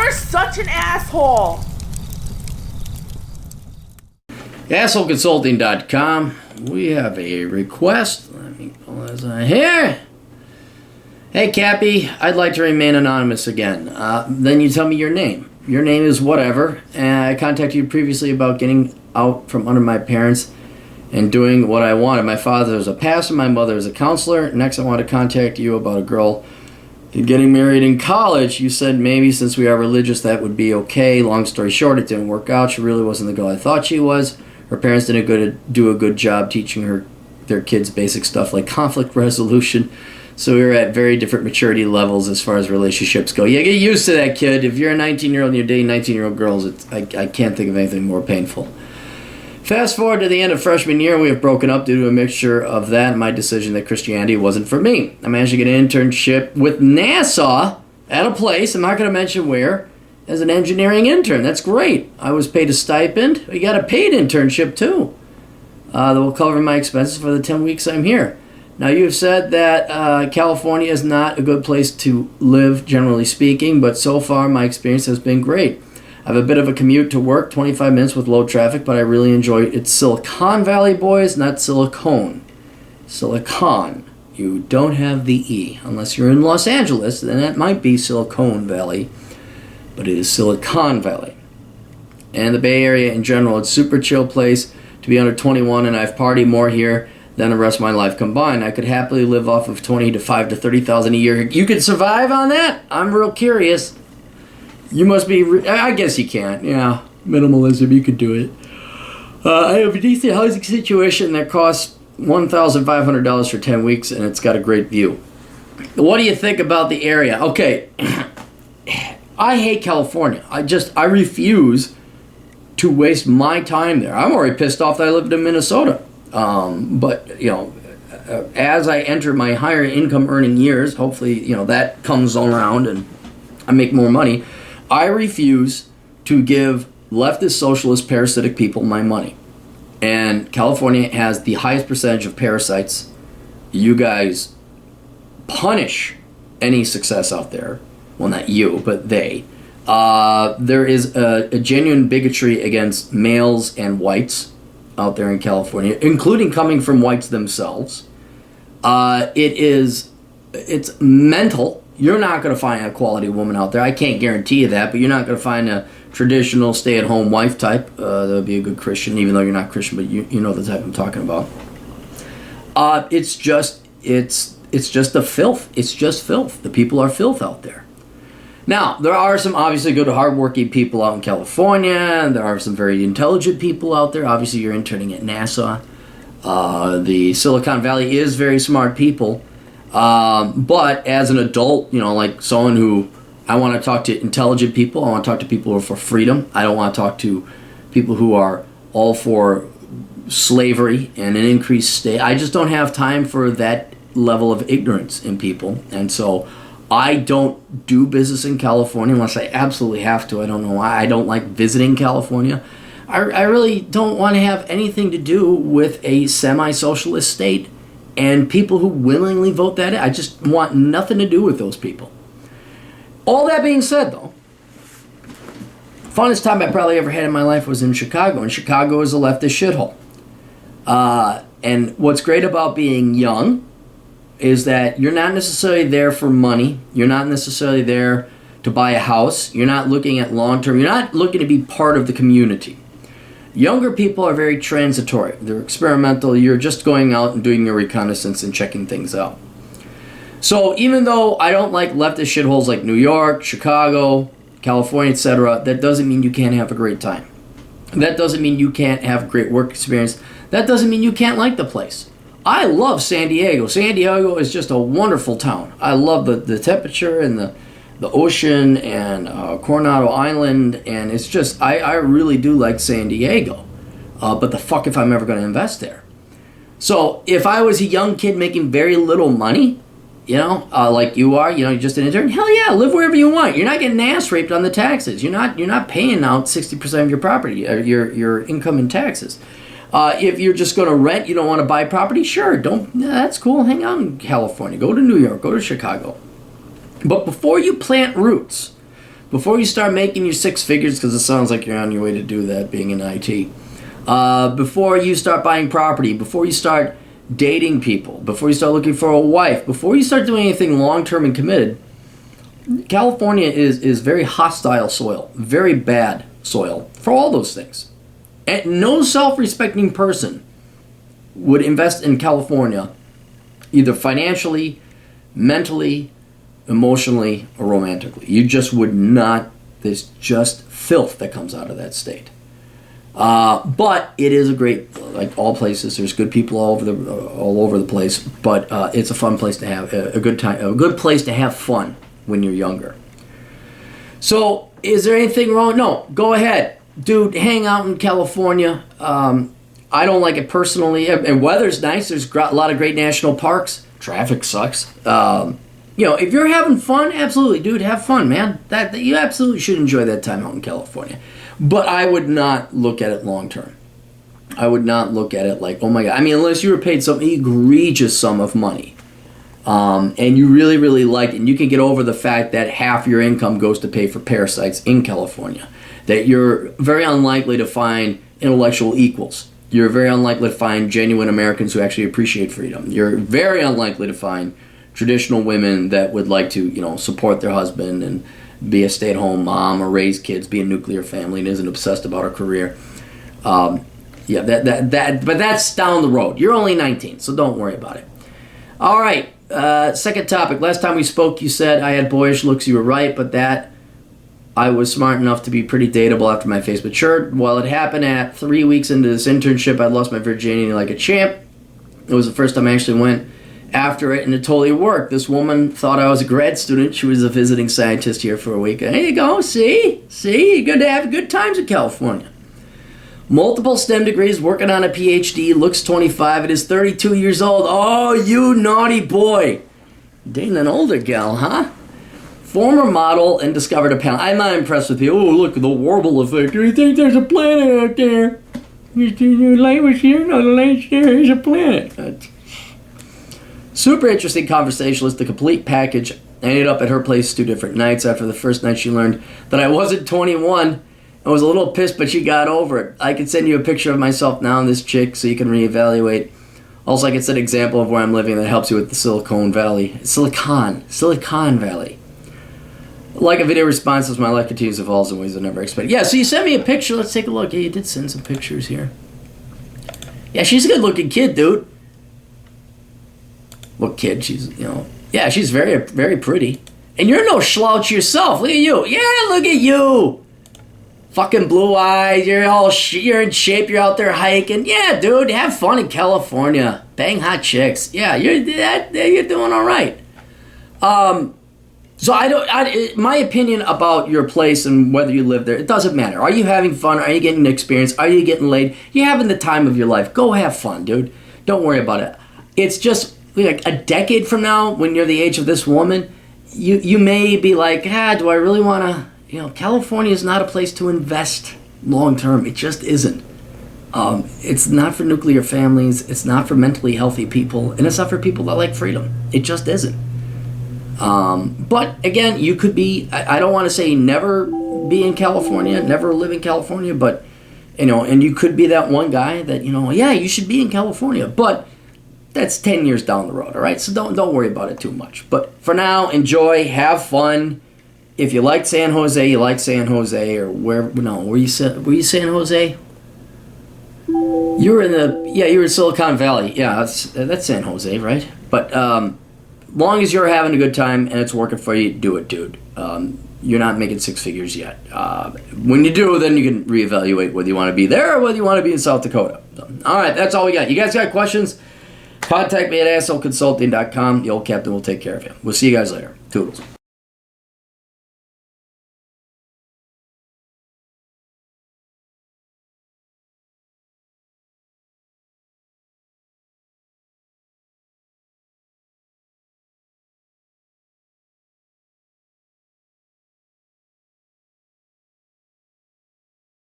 You're such an asshole. AssholeConsulting.com. We have a request. Let me pull this on here. Hey, Cappy, I'd like to remain anonymous again. Then you tell me your name. Your name is whatever. And I contacted you previously about getting out from under my parents and doing what I wanted. My father is a pastor. My mother is a counselor. Next, I want to contact you about a girl getting married in college. You said maybe since we are religious that would be okay. Long story short, it didn't work out. She really wasn't the girl I thought she was. Her parents didn't do a good job teaching their kids basic stuff like conflict resolution. So we were at very different maturity levels as far as relationships go. Yeah, get used to that, kid. If you're a 19-year-old and you're dating 19-year-old girls, I can't think of anything more painful. Fast forward to the end of freshman year, we have broken up due to a mixture of that and my decision that Christianity wasn't for me. I managed to get an internship with NASA at a place, I'm not going to mention where, as an engineering intern. That's great. I was paid a stipend. We got a paid internship, too. That will cover my expenses for the 10 weeks I'm here. Now, you have said that California is not a good place to live, generally speaking, but so far my experience has been great. I have a bit of a commute to work, 25 minutes with low traffic, but I really enjoy it. It's Silicon Valley, boys, not Silicone. Silicon. You don't have the E. Unless you're in Los Angeles, then that might be Silicon Valley, but it is Silicon Valley. And the Bay Area in general, it's a super chill place to be under 21, and I've partied more here than the rest of my life combined. I could happily live off of $25,000 to $30,000 a year. You could survive on that? I'm real curious. You must be, I guess you can. Yeah, minimalism, you could do it. I have a decent housing situation that costs $1,500 for 10 weeks, and it's got a great view. What do you think about the area? Okay, I hate California. I refuse to waste my time there. I'm already pissed off that I lived in Minnesota. But, you know, as I enter my higher income earning years, hopefully, you know, that comes around and I make more money. I refuse to give leftist, socialist, parasitic people my money. And California has the highest percentage of parasites. You guys punish any success out there. Well, not you, but they. There is a genuine bigotry against males and whites out there in California, including coming from whites themselves. It's mental. You're not going to find a quality woman out there. I can't guarantee you that, but you're not going to find a traditional stay-at-home wife type. That would be a good Christian, even though you're not Christian, but you know the type I'm talking about. It's just the filth. It's just filth. The people are filth out there. Now, there are some obviously good, hardworking people out in California, and there are some very intelligent people out there. Obviously, you're interning at NASA. The Silicon Valley is very smart people. But as an adult, you know, like someone who, I want to talk to intelligent people. I want to talk to people who are for freedom. I don't want to talk to people who are all for slavery and an increased state. I just don't have time for that level of ignorance in people. And so I don't do business in California unless I absolutely have to. I don't know why. I don't like visiting California. I really don't want to have anything to do with a semi-socialist state and people who willingly vote that in. I just want nothing to do with those people. All that being said, though, funnest time I probably ever had in my life was in Chicago, and Chicago is a leftist shithole. And what's great about being young is that you're not necessarily there for money. You're not necessarily there to buy a house. You're not looking at long-term. You're not looking to be part of the community. Younger people are very transitory. They're experimental. You're just going out and doing your reconnaissance and checking things out. So even though I don't like leftist shitholes like New York, Chicago, California, etc., that doesn't mean you can't have a great time. That doesn't mean you can't have a great work experience. That doesn't mean you can't like the place. I love San Diego. San Diego is just a wonderful town. I love the temperature and the ocean and Coronado Island, and it's just, I really do like San Diego. But the fuck if I'm ever going to invest there. So if I was a young kid making very little money, you know, like you are, you know, you're just an intern, hell yeah, live wherever you want. You're not getting ass raped on the taxes. You're not paying out 60% of your property, your income in taxes. If you're just going to rent, you don't want to buy property, sure, that's cool. Hang out in California. Go to New York. Go to Chicago. But before you plant roots, before you start making your six figures, because it sounds like you're on your way to do that, being in IT, before you start buying property, before you start dating people, before you start looking for a wife, before you start doing anything long-term and committed, California is very hostile soil, very bad soil for all those things. And no self-respecting person would invest in California either financially, mentally, emotionally, or romantically. You just would not. There's just filth that comes out of that state. But it is a great, like all places, there's good people all over the place, but it's a fun place to have a good time, a good place to have fun when you're younger. So, is there anything wrong? No, go ahead. Dude, hang out in California. I don't like it personally, and weather's nice. There's a lot of great national parks. Traffic sucks. If you're having fun, absolutely, dude, have fun, man. That you absolutely should enjoy that time out in California. But I would not look at it long term. I would not look at it like, oh my God. I mean, unless you were paid some egregious sum of money, and you really, really liked it, and you can get over the fact that half your income goes to pay for parasites in California, that you're very unlikely to find intellectual equals. You're very unlikely to find genuine Americans who actually appreciate freedom. You're very unlikely to find traditional women that would like to, support their husband and be a stay-at-home mom or raise kids, be a nuclear family, and isn't obsessed about her career. But that's down the road. You're only 19, so don't worry about it. All right, second topic. Last time we spoke, you said I had boyish looks. You were right, but that I was smart enough to be pretty dateable after my face matured. Well, it happened at 3 weeks into this internship. I lost my virginity like a champ. It was the first time I actually went after it, and it totally worked. This woman thought I was a grad student. She was a visiting scientist here for a week. There you go. See? You're going to have good times in California. Multiple STEM degrees, working on a PhD, looks 25, and is 32 years old. Oh, you naughty boy. Dating an older gal, huh? Former model and discovered a planet. I'm not impressed with you. Oh, look, the warble effect. Do you think there's a planet out there? The light was here? No, the light's there. There's a planet. Super interesting conversationalist, the complete package. I ended up at her place 2 different nights. After the first night, she learned that I wasn't 21. I was a little pissed, but she got over it. I could send you a picture of myself now and this chick so you can reevaluate. Also, I could set an example of where I'm living that helps you with the Silicon Valley. Silicon Valley. Like a video response as my life continues to evolve in ways I never expected. Yeah, so you sent me a picture. Let's take a look. Yeah, you did send some pictures here. Yeah, she's a good-looking kid, dude. What kid? She's, yeah, she's very, very pretty. And you're no slouch yourself. Look at you. Yeah, look at you. Fucking blue eyes. You're you're in shape. You're out there hiking. Yeah, dude, have fun in California. Bang hot chicks. Yeah, you're doing all right. So my opinion about your place and whether you live there, it doesn't matter. Are you having fun? Are you getting an experience? Are you getting laid? You're having the time of your life. Go have fun, dude. Don't worry about it. It's just like a decade from now, when you're the age of this woman, you may be like, do I really want to, California is not a place to invest long term. It just isn't. It's not for nuclear families. It's not for mentally healthy people. And it's not for people that like freedom. It just isn't. But again, you could be, I don't want to say never be in California, never live in California, but, and you could be that one guy that, you should be in California, but that's 10 years down the road, all right? So don't worry about it too much. But for now, enjoy, have fun. If you like San Jose, you like San Jose, or were you San Jose? You were in Silicon Valley. Yeah, that's San Jose, right? But long as you're having a good time and it's working for you, do it, dude. You're not making 6 figures yet. When you do, then you can reevaluate whether you want to be there or whether you want to be in South Dakota. So, all right, that's all we got. You guys got questions? Contact me at assholeconsulting.com. The old captain will take care of you. We'll see you guys later. Toodles.